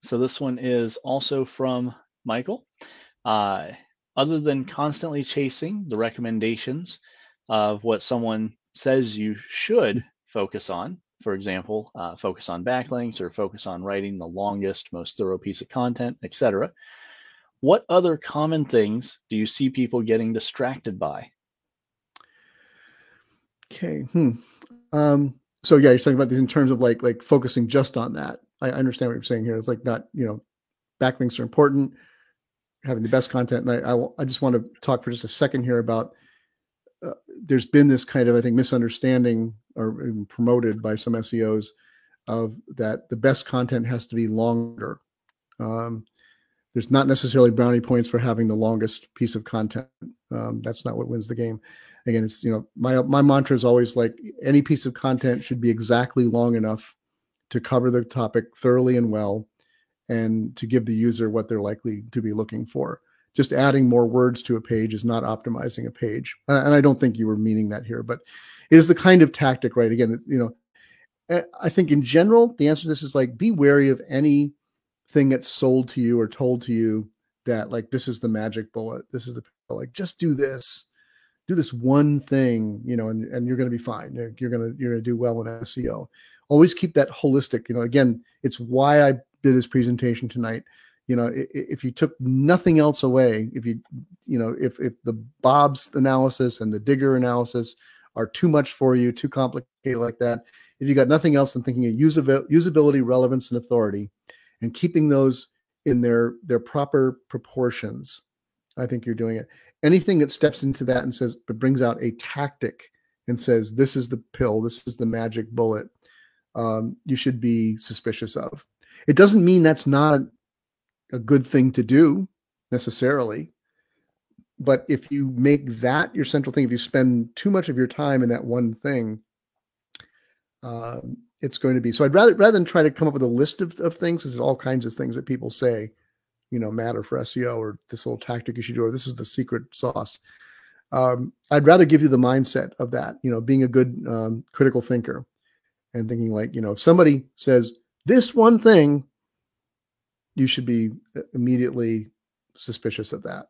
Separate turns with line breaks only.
So this one is also from Michael. Uh, Other than constantly chasing the recommendations of what someone says you should focus on, for example, focus on backlinks or focus on writing the longest, most thorough piece of content, etc., what other common things do you see people getting distracted by?
Okay. So yeah, you're talking about these in terms of like focusing just on that. I understand what you're saying here. It's like not, backlinks are important, having the best content. And I just want to talk for just a second here about there's been this kind of, I think, misunderstanding or even promoted by some SEOs of that the best content has to be longer. Um, there's not necessarily brownie points for having the longest piece of content. That's not what wins the game. Again, it's my mantra is always like any piece of content should be exactly long enough to cover the topic thoroughly and well, and to give the user what they're likely to be looking for. Just adding more words to a page is not optimizing a page, and I don't think you were meaning that here, but it is the kind of tactic, right? Again, I think in general, the answer to this is like be wary of any thing that's sold to you or told to you that like this is the magic bullet, this is the like just do this one thing, and you're going to be fine. You're going to do well in SEO. Always keep that holistic. Again, it's why I did this presentation tonight. If you took nothing else away, if the Bob's analysis and the Digger analysis are too much for you, too complicated like that, if you got nothing else than thinking of usability, relevance, and authority, and keeping those in their proper proportions, I think you're doing it. Anything that steps into that and says, but brings out a tactic and says, this is the pill, this is the magic bullet, you should be suspicious of. It doesn't mean that's not a good thing to do necessarily. But if you make that your central thing, if you spend too much of your time in that one thing, it's going to be. So I'd rather than try to come up with a list of things, because there's all kinds of things that people say, matter for SEO, or this little tactic you should do, or this is the secret sauce. I'd rather give you the mindset of that, being a good critical thinker and thinking like, if somebody says this one thing, you should be immediately suspicious of that.